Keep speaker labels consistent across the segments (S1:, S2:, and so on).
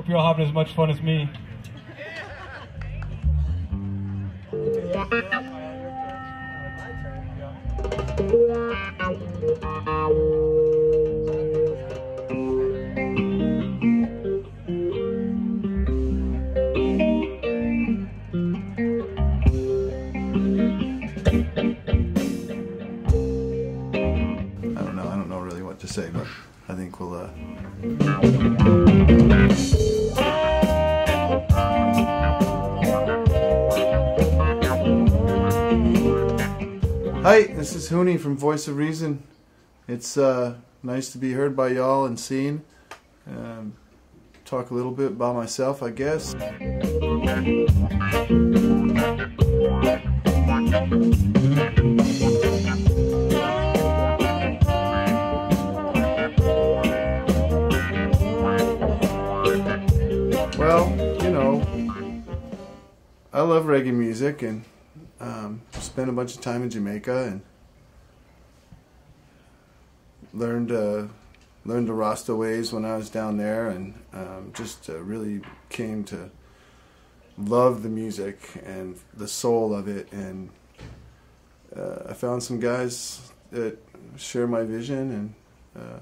S1: Hope you're all having as much fun as me.
S2: I don't know really what to say, but I think we'll Hi, this is Hooney from Voice of Reason. It's nice to be heard by y'all and seen. Talk a little bit about myself, I guess. Well, you know, I love reggae music, and spent a bunch of time in Jamaica and learned the Rasta ways when I was down there, and just really came to love the music and the soul of it. And I found some guys that share my vision, and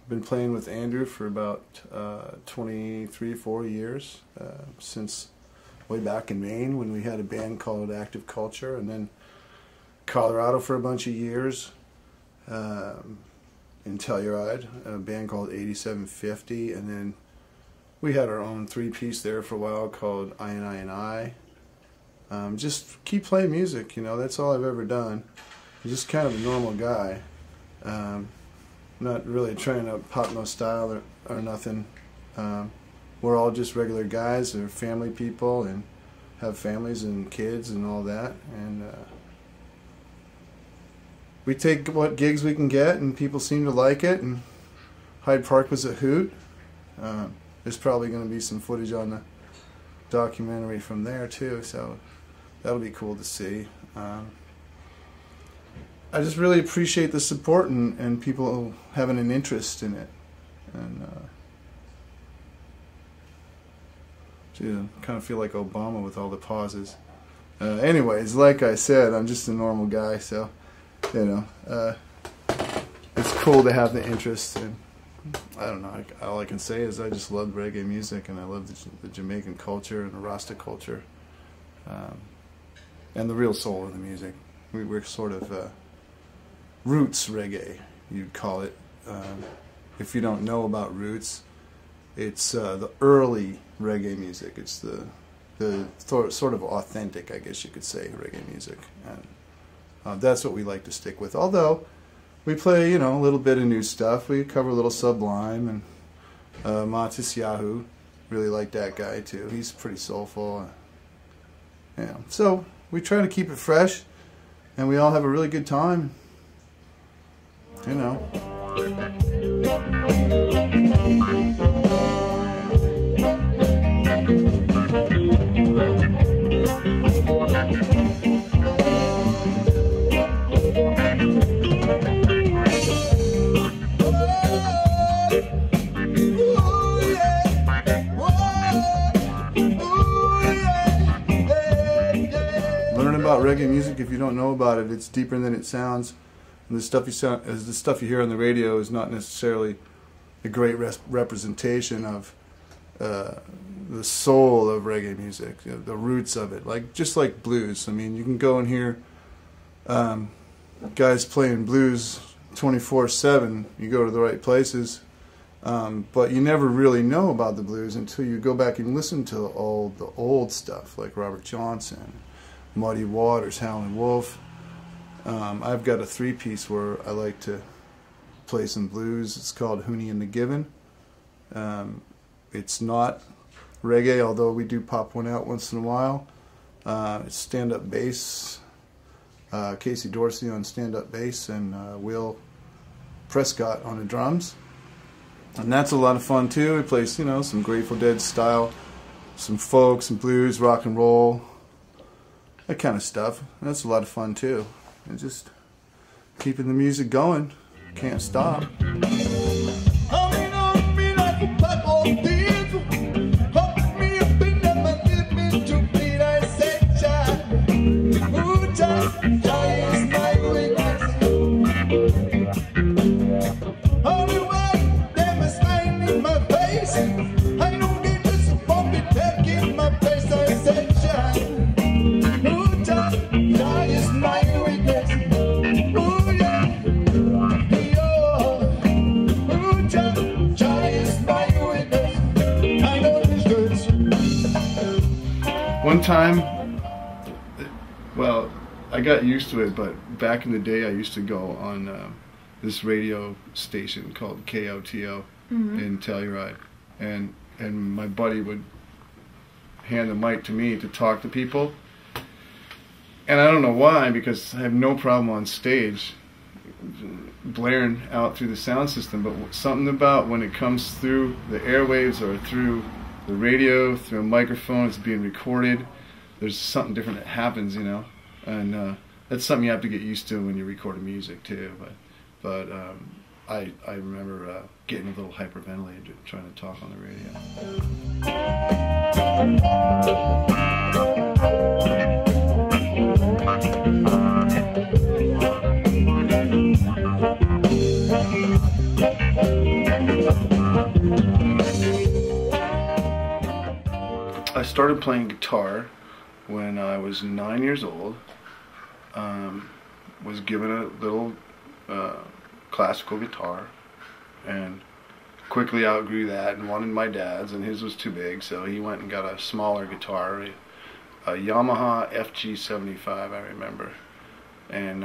S2: been playing with Andrew for about 4 years, since way back in Maine when we had a band called Active Culture, and then Colorado for a bunch of years, in Telluride, a band called 8750, and then we had our own three-piece there for a while called I and I. Just keep playing music, you know, that's all I've ever done. I'm just kind of a normal guy. Not really trying to pop no style or nothing. We're all just regular guys, or family people, and have families and kids and all that. And we take what gigs we can get, and people seem to like it. And Hyde Park was a hoot. There's probably going to be some footage on the documentary from there too, so that'll be cool to see. I just really appreciate the support and people having an interest in it. And I kind of feel like Obama with all the pauses. Anyways, like I said, I'm just a normal guy, so you know, it's cool to have the interest. And I don't know, all I can say is I just love reggae music, and I love the Jamaican culture and the Rasta culture, and the real soul of the music. We're sort of roots reggae, you'd call it. If you don't know about roots, it's the early reggae music. It's the sort of authentic, I guess you could say, reggae music, and that's what we like to stick with. Although we play, you know, a little bit of new stuff. We cover a little Sublime and Matis Yahoo. Really like that guy too. He's pretty soulful. Yeah. So we try to keep it fresh, and we all have a really good time. You know. Learn about reggae music. If you don't know about it, it's deeper than it sounds. And the stuff you hear on the radio is not necessarily a great representation of the soul of reggae music, you know, the roots of it. Just like blues. I mean, you can go and hear guys playing blues 24/7. You go to the right places, but you never really know about the blues until you go back and listen to the old stuff, like Robert Johnson, Muddy Waters, Howlin' Wolf. I've got a three-piece where I like to play some blues. It's called Hooney and the Given. It's not reggae, although we do pop one out once in a while. It's stand-up bass. Casey Dorsey on stand-up bass, and Will Prescott on the drums. And that's a lot of fun too. He plays, you know, some Grateful Dead style, some folk, some blues, rock and roll, that kind of stuff. And that's a lot of fun too. And just keeping the music going. Can't stop. one time, well, I got used to it, but back in the day I used to go on this radio station called KOTO in Telluride, and my buddy would hand the mic to me to talk to people, and I don't know why, because I have no problem on stage blaring out through the sound system, but something about when it comes through the airwaves or through the radio, through a microphone, it's being recorded, there's something different that happens, you know, and that's something you have to get used to when you record music too. But I remember getting a little hyperventilated trying to talk on the radio. I started playing guitar when I was 9 years old. Was given a little classical guitar and quickly outgrew that and wanted my dad's, and his was too big, so he went and got a smaller guitar, a Yamaha FG75, I remember. And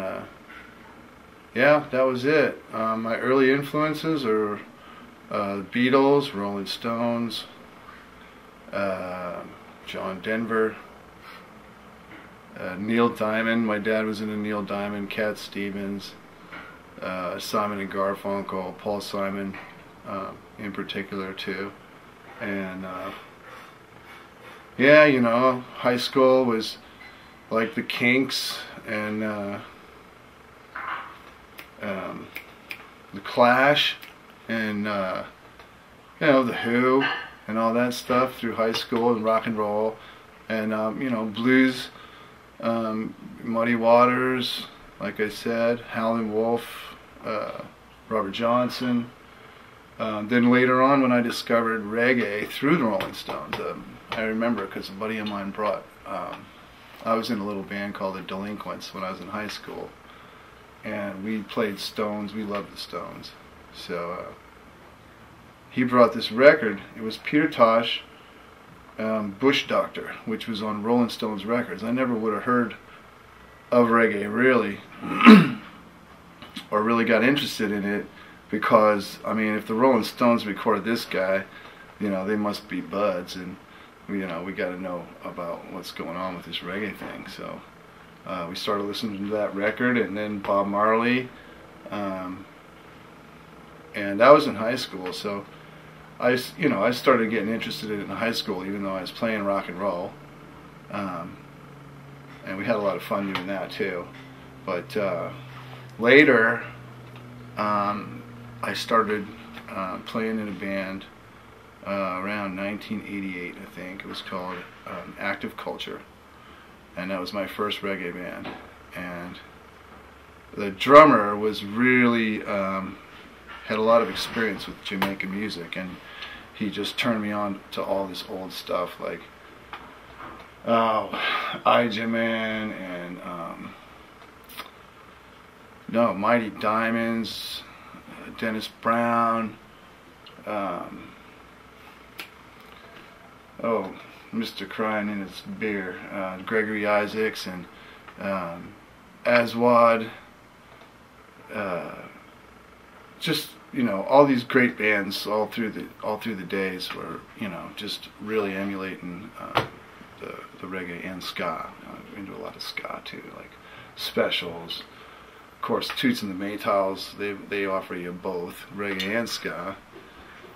S2: yeah, that was it. My early influences are the Beatles, Rolling Stones, John Denver, Neil Diamond. My dad was into Neil Diamond, Cat Stevens, Simon and Garfunkel, Paul Simon in particular too. And yeah, you know, high school was like the Kinks and the Clash and you know, the Who and all that stuff through high school, and rock and roll and you know, blues, Muddy Waters, like I said, Howlin' Wolf, Robert Johnson. Then later on, when I discovered reggae through the Rolling Stones, I remember because a buddy of mine brought, I was in a little band called the Delinquents when I was in high school, and we played Stones. We loved the Stones. So he brought this record. It was Peter Tosh, Bush Doctor, which was on Rolling Stones records. I never would have heard of reggae really, or really got interested in it, because I mean, if the Rolling Stones recorded this guy, you know, they must be buds, and you know, we got to know about what's going on with this reggae thing. So we started listening to that record, and then Bob Marley, and that was in high school. So I started getting interested in it in high school, even though I was playing rock and roll, and we had a lot of fun doing that too. But later, I started playing in a band around 1988, I think. It was called Active Culture, and that was my first reggae band. And the drummer was really had a lot of experience with Jamaican music, and he just turned me on to all this old stuff like Ijaman and Mighty Diamonds, Dennis Brown, Mr. Crying in His Beer, Gregory Isaacs, and Aswad, just, you know, all these great bands all through the days were, you know, just really emulating the reggae and ska. I'm into a lot of ska too, like Specials. Of course, Toots and the Maytals, they offer you both reggae and ska.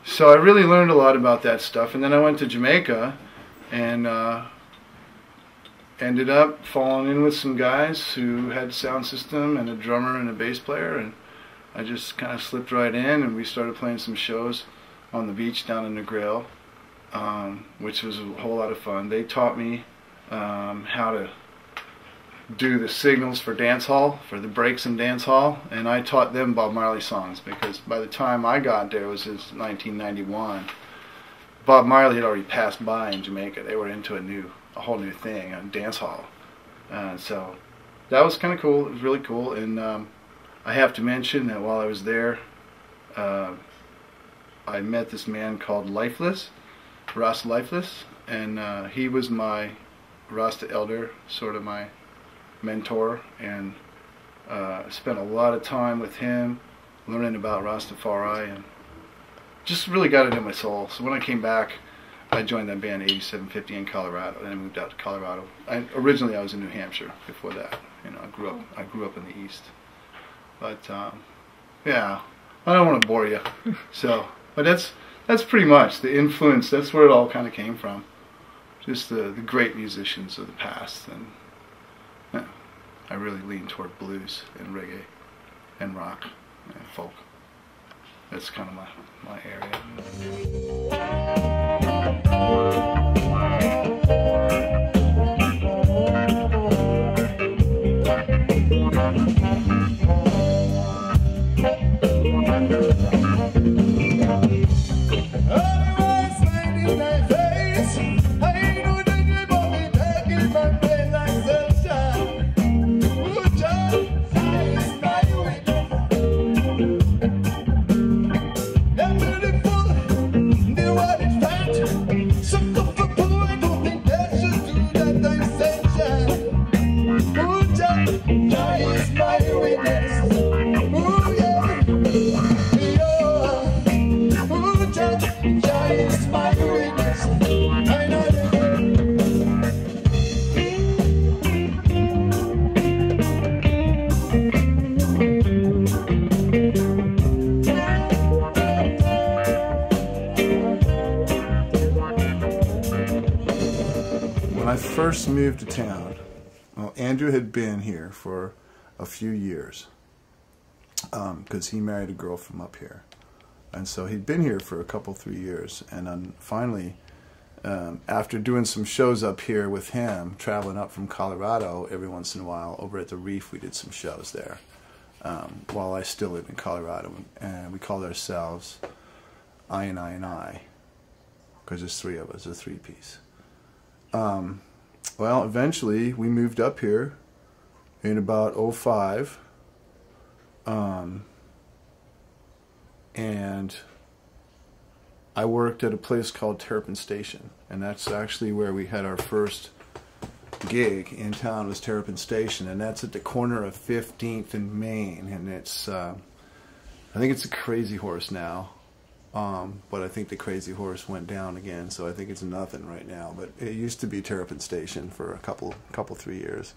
S2: So I really learned a lot about that stuff, and then I went to Jamaica and ended up falling in with some guys who had a sound system and a drummer and a bass player, and I just kind of slipped right in, and we started playing some shows on the beach down in Negril, which was a whole lot of fun. They taught me how to do the signals for dance hall, for the breaks in dance hall, and I taught them Bob Marley songs, because by the time I got there, it was 1991. Bob Marley had already passed by in Jamaica. They were into a whole new thing, a dance hall. So that was kind of cool. It was really cool, and I have to mention that while I was there, I met this man called Ras Lifeless, and he was my Rasta Elder, sort of my mentor, and spent a lot of time with him learning about Rastafari, and just really got it in my soul. So when I came back, I joined that band 8750 in Colorado, and I moved out to Colorado. Originally I was in New Hampshire before that. You know, I grew up in the East. But yeah, I don't want to bore you. So, but that's pretty much the influence. That's where it all kind of came from. Just the great musicians of the past, and yeah, I really lean toward blues and reggae and rock and folk. That's kind of my area. When I first moved to town, well, Andrew had been here for a few years because he married a girl from up here, and so he'd been here for a couple, 3 years, and then finally, after doing some shows up here with him, traveling up from Colorado every once in a while, over at the Reef we did some shows there while I still lived in Colorado, and we called ourselves I, because there's three of us, a three-piece. Well, eventually we moved up here in about '05, and I worked at a place called Terrapin Station, and that's actually where we had our first gig in town, was Terrapin Station, and that's at the corner of 15th and Main, and it's I think it's a Crazy Horse now. But I think the Crazy Horse went down again, so I think it's nothing right now. But it used to be Terrapin Station for a couple 3 years,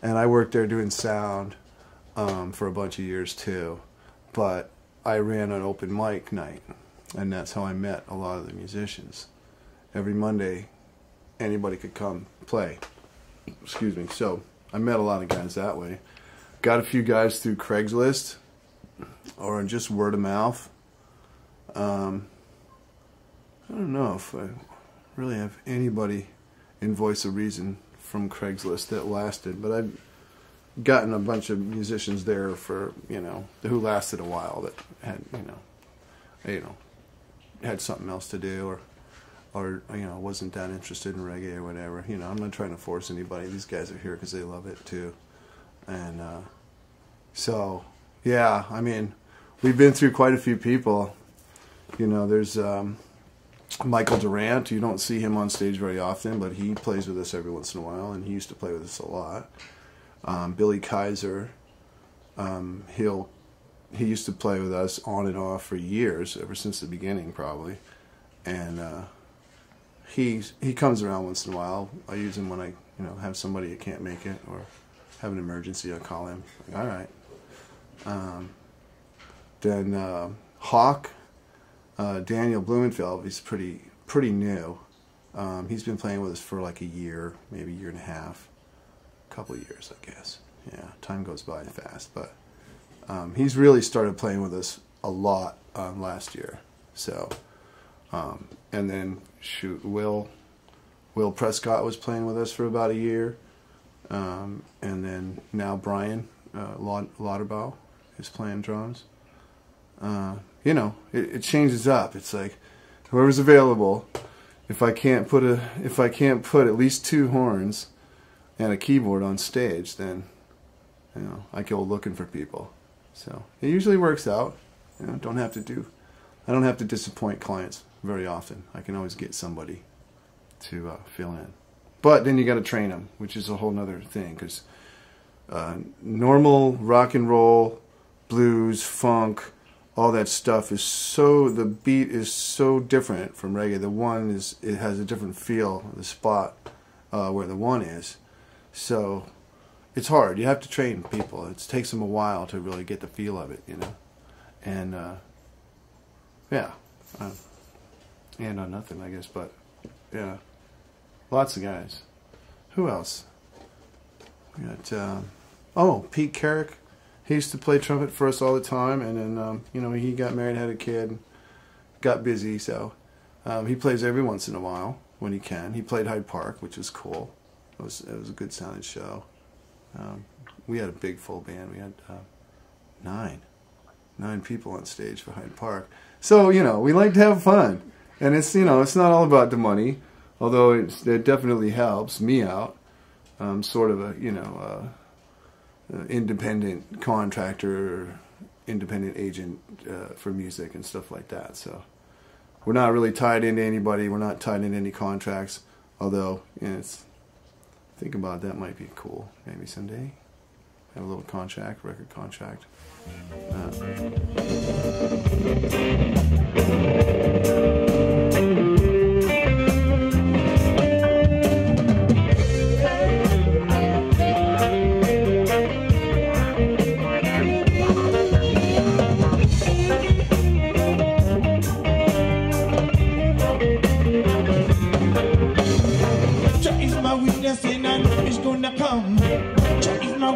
S2: and I worked there doing sound for a bunch of years too. But I ran an open mic night, and that's how I met a lot of the musicians. Every Monday, anybody could come play. Excuse me. So I met a lot of guys that way. Got a few guys through Craigslist or just word of mouth. I don't know if I really have anybody in Voice of Reason from Craigslist that lasted, but I've gotten a bunch of musicians there for, you know, who lasted a while, that had, had something else to do, or you know, wasn't that interested in reggae or whatever. You know, I'm not trying to force anybody. These guys are here because they love it too, and so yeah, I mean, we've been through quite a few people. You know, there's Michael Durant. You don't see him on stage very often, but he plays with us every once in a while, and he used to play with us a lot. Billy Kaiser, he used to play with us on and off for years, ever since the beginning probably, and he comes around once in a while. I use him when I have somebody that can't make it or have an emergency. I call him. Like, all right. Then Hawk. Daniel Blumenfeld, he's pretty new. He's been playing with us for like a year, maybe a year and a half, a couple of years, I guess. Yeah, time goes by fast, but he's really started playing with us a lot last year. So, and then shoot, Will Prescott was playing with us for about a year, and then now Brian Lauderbaugh is playing drums. You know, it changes up. It's like whoever's available. If I can't put at least 2 horns and a keyboard on stage, then I go looking for people. So it usually works out. I don't have to disappoint clients very often. I can always get somebody to fill in. But then you got to train them, which is a whole nother thing, because normal rock and roll, blues, funk, all that stuff is the beat is so different from reggae. The one it has a different feel, the spot where the one is. So it's hard. You have to train people. It takes them a while to really get the feel of it, you know. And yeah, and on nothing, I guess. But yeah, lots of guys. Who else? We got Pete Carrick. He used to play trumpet for us all the time, and then you know, he got married, had a kid, got busy, so he plays every once in a while when he can. He played Hyde Park, which was cool. It was a good sounding show. We had a big full band. We had 9 people on stage for Hyde Park. So, you know, we like to have fun, and it's, you know, it's not all about the money, although it definitely helps me out. I'm sort of a, you know, independent contractor, independent agent for music and stuff like that. So we're not really tied into anybody. We're not tied into any contracts. Although, you know, think about that, might be cool. Maybe someday have a little contract, record contract.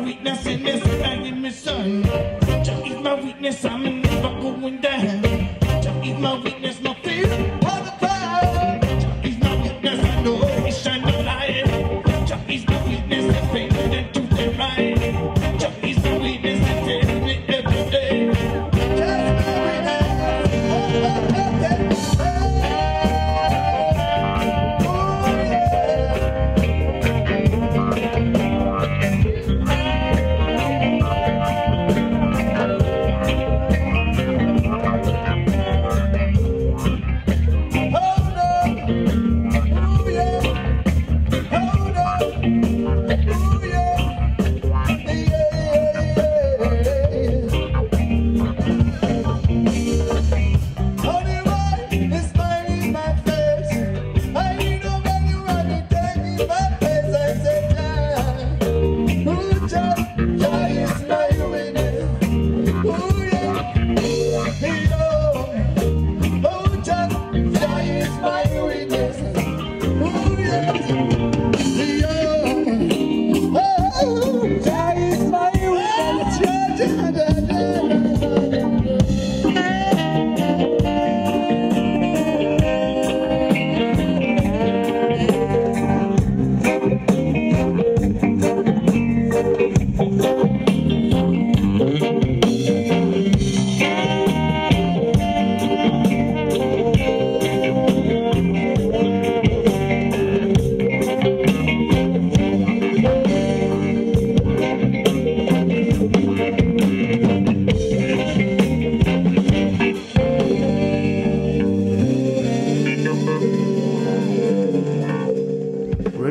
S1: Weakness in this, I give me son. Jah is my weakness, I'm never going down. Jah is my weakness, my fear of the crowd. Jah is my weakness, I know He shine the light. Jah is my weakness, I faith and truth and right. Jah is my weakness, I tell me every day. Jah is my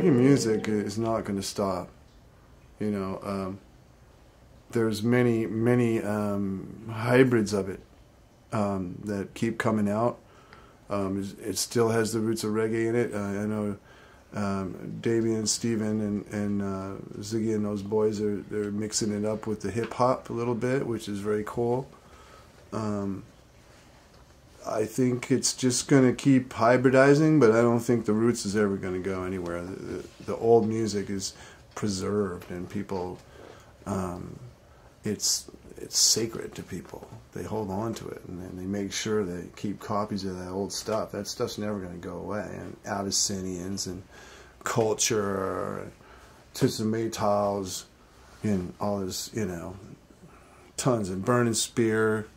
S2: Music is not going to stop. You know, there's many hybrids of it that keep coming out. It still has the roots of reggae in it. I know Davey and Steven and Ziggy and those boys they're mixing it up with the hip hop a little bit, which is very cool. I think it's just going to keep hybridizing, but I don't think the roots is ever going to go anywhere. The old music is preserved, and people, it's sacred to people. They hold on to it, and they make sure they keep copies of that old stuff. That stuff's never going to go away. And Abyssinians and culture, Tissametals, and all this, you know, tons, and Burning Spear,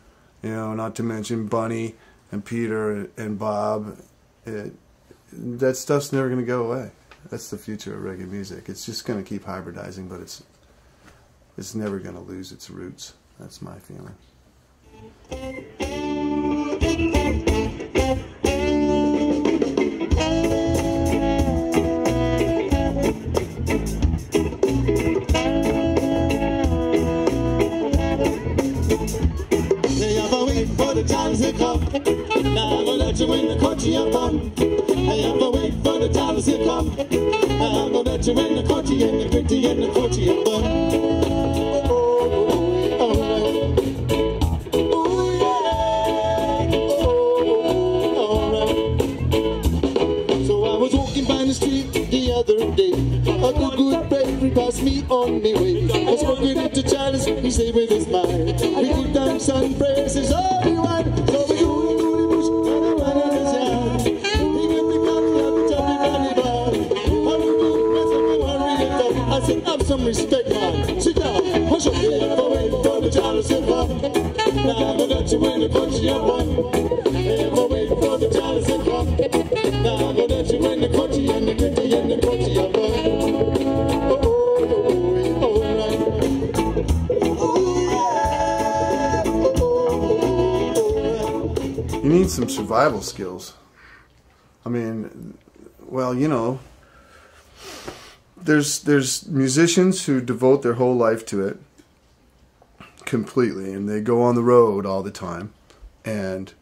S2: you know, not to mention Bunny and Peter and Bob. That stuff's never going to go away. That's the future of reggae music. It's just going to keep hybridizing, but it's never going to lose its roots. That's my feeling.
S1: am a wait for the time to come. I'm gonna let you in the country and the gritty and the country and fun. The street the other day, a good friend passed me on me way. I was smoking into chalice, he stayed with his mind. We give thanks and praises all we want. So we do the bush, and I run on his yard. He get the coffee up, jumping on the bar. How you do, that's what we want real tough. I said, have some respect, man. Sit down, hush up, yeah, for waiting for the chalice to come. Now I got you in the country and one. Yeah, for waiting for the chalice to come. Now I got you in the country and the gritty and the country and one.
S2: You need some survival skills. I mean, well, you know, there's musicians who devote their whole life to it completely, and they go on the road all the time, and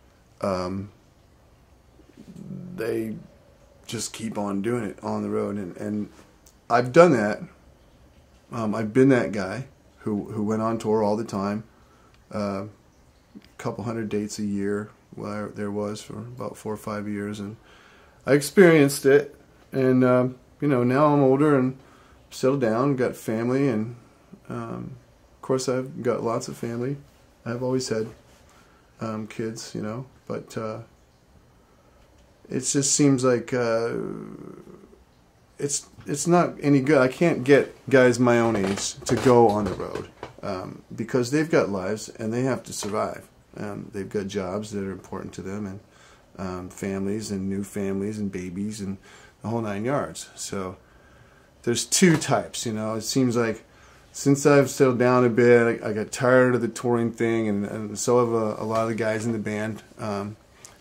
S2: they just keep on doing it on the road, and I've done that. I've been that guy who went on tour all the time, a couple hundred dates a year. Well, there was for about 4 or 5 years, and I experienced it. And you know, now I'm older and settled down, got family, and of course I've got lots of family. I've always had kids, you know, but it just seems like it's not any good. I can't get guys my own age to go on the road because they've got lives and they have to survive. They've got jobs that are important to them, and families and new families and babies and the whole 9 yards. So there's two types, you know. It seems like since I've settled down a bit, I got tired of the touring thing, and so have a lot of the guys in the band.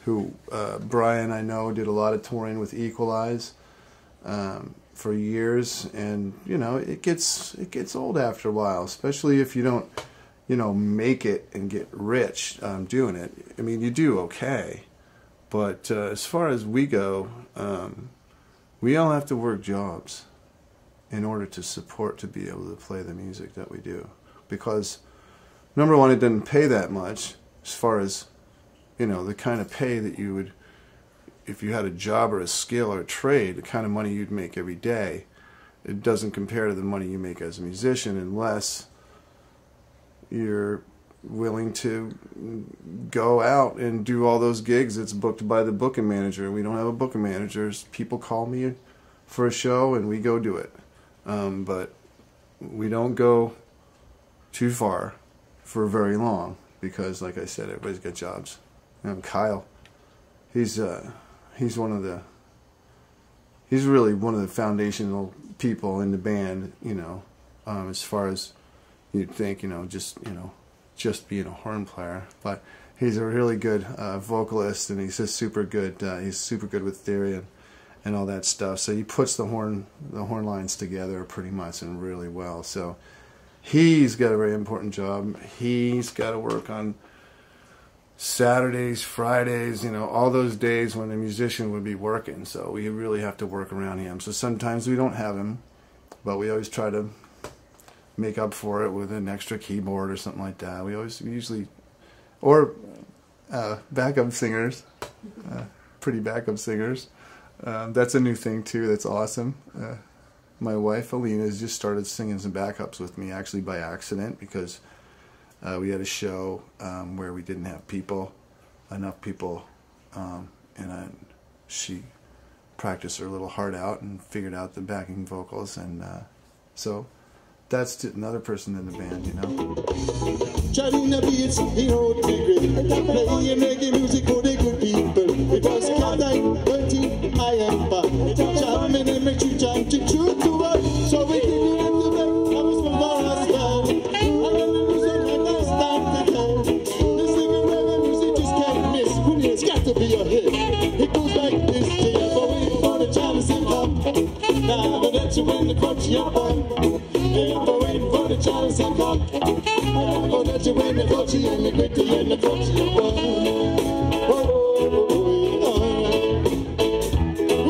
S2: Who Brian, I know, did a lot of touring with Equalize for years, and you know, it gets old after a while, especially if you don't, you know, make it and get rich doing it. I mean, you do okay, but as far as we go, we all have to work jobs in order to be able to play the music that we do. Because number one, it doesn't pay that much as far as, you know, the kind of pay that you would, if you had a job or a skill or a trade, the kind of money you'd make every day, it doesn't compare to the money you make as a musician unless you're willing to go out and do all those gigs that's booked by the booking manager. We don't have a booking manager. People call me for a show and we go do it. But we don't go too far for very long because, like I said, everybody's got jobs. Kyle, he's really one of the foundational people in the band, you know, as far as you'd think, you know, just being a horn player. But he's a really good vocalist, and he's just super good. He's super good with theory and all that stuff. So he puts the horn lines together pretty much and really well. So he's got a very important job. He's got to work on Saturdays, Fridays, you know, all those days when a musician would be working. So we really have to work around him. So sometimes we don't have him, but we always try to make up for it with an extra keyboard or something like that. We usually, or backup singers, pretty backup singers. That's a new thing too. That's awesome. My wife Alina has just started singing some backups with me, actually by accident, because we had a show where we didn't have enough people, and she practiced her little heart out and figured out the backing vocals, and so that's another person in the band, you know.
S1: Chatting the beats, you know, to be great. Playing reggae music for the good people. It was cat I 13, I am back. Jamming and make you jam to true to us. So we give you the back, I was from Ras Hoon. I want to lose it and I stand again. This singing reggae music just can't miss. Really, it's got to be a hit. It goes like this, yeah, but we for the chance and come. Now that you in the country and fun. Yeah, but waiting for the chance and come. Oh, that you in the country and the gritty and the country and fun. Oh, oh, oh, oh, oh.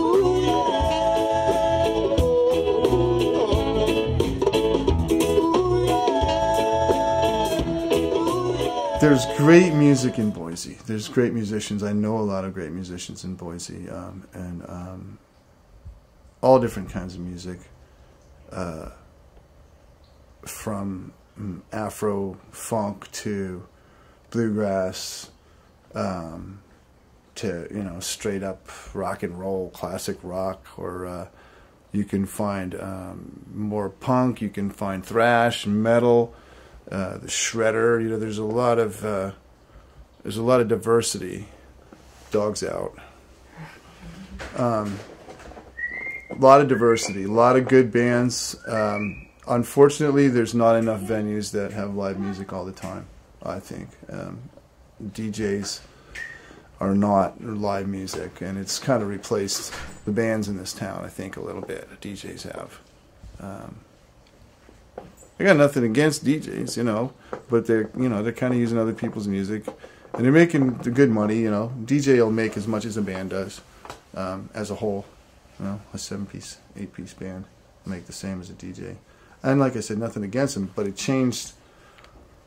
S2: there's great music in Boise. There's great musicians. I know a lot of great musicians in Boise, and all different kinds of music, from Afro funk to bluegrass, to straight up rock and roll, classic rock, or you can find more punk. You can find thrash, metal, the shredder. There's a lot of diversity. Dogs out. A lot of diversity, a lot of good bands. Unfortunately, there's not enough venues that have live music all the time, I think. DJs are not live music, and it's kind of replaced the bands in this town, I think, a little bit. DJs have. I got nothing against DJs, but they're kind of using other people's music, and they're making the good money, DJ will make as much as a band does, as a whole. A 7-piece, 8-piece band make the same as a DJ. And like I said, nothing against them, but it changed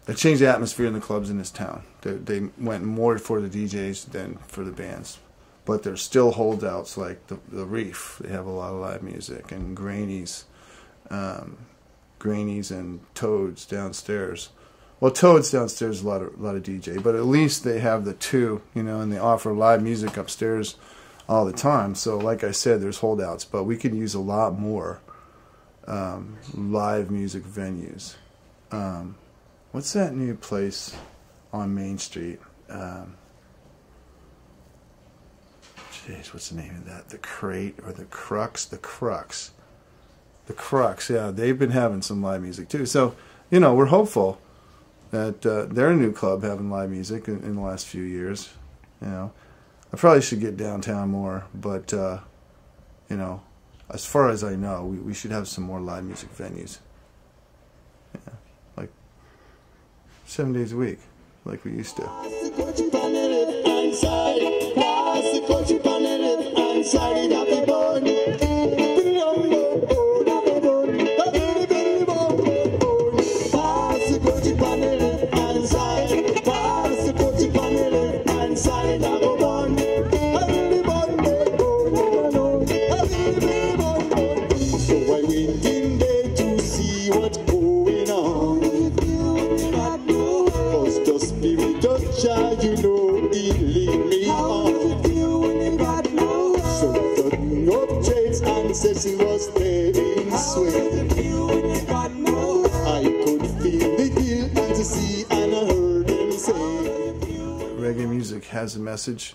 S2: the atmosphere in the clubs in this town. They went more for the DJs than for the bands. But there's still holdouts like the Reef. They have a lot of live music, and Graney's and Toads downstairs. Well, Toads downstairs a lot of DJ, but at least they have the two, and they offer live music upstairs all the time. So like I said, there's holdouts, but we could use a lot more live music venues. What's that new place on Main Street? Jeez, what's the name of that? The Crate or the Crux? The Crux. The Crux, yeah. They've been having some live music too. So, we're hopeful that they're a new club having live music in the last few years. I probably should get downtown more, but, as far as I know, we should have some more live music venues. Yeah, like 7 days a week, like we used to.
S1: Said she was staying sweet. I could feel the guilt and to see, and I heard him say.
S2: Reggae music has a message.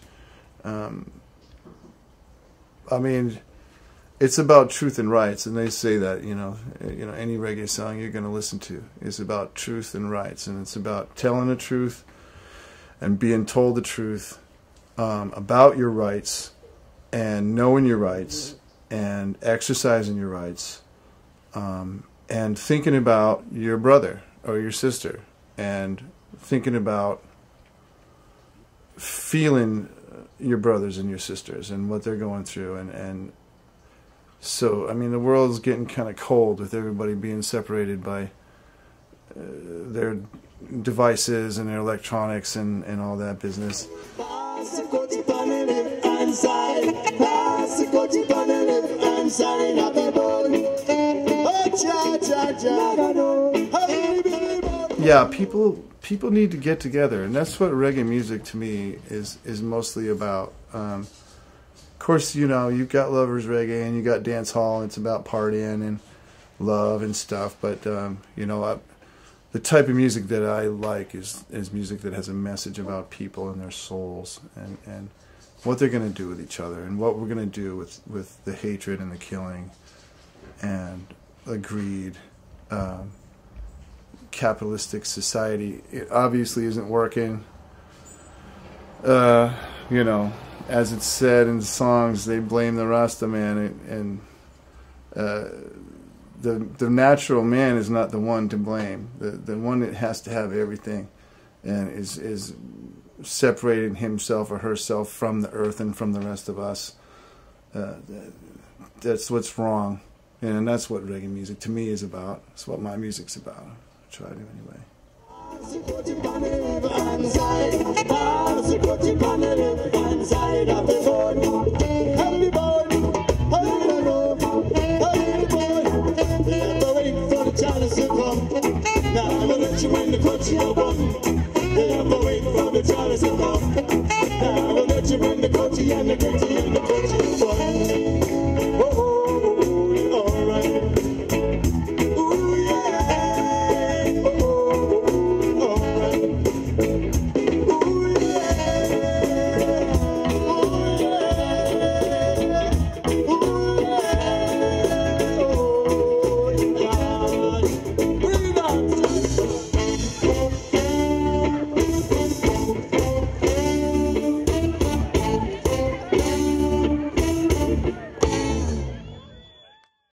S2: It's about truth and rights, and they say that any reggae song you're going to listen to is about truth and rights, and it's about telling the truth and being told the truth about your rights and knowing your rights and exercising your rights, and thinking about your brother or your sister, and thinking about feeling your brothers and your sisters and what they're going through. And so, the world's getting kind of cold with everybody being separated by their devices and their electronics and all that business. Yeah, people need to get together, and that's what reggae music to me is mostly about. Of course, you've got lovers reggae and you got dance hall, and it's about partying and love and stuff. But the type of music that I like is music that has a message about people and their souls, and what they're going to do with each other, and what we're going to do with the hatred and the killing and the greed. Capitalistic society, it obviously isn't working. As it's said in the songs, they blame the Rasta man, and the natural man is not the one to blame. The one that has to have everything, and is separating himself or herself from the earth and from the rest of us. That's what's wrong, and that's what reggae music to me is about. It's what my music's about. I try to anyway.
S1: Now I'm gonna let you in the country, I'm waiting for the chalice to come. Now I'm gonna let you in the country and the country and the country.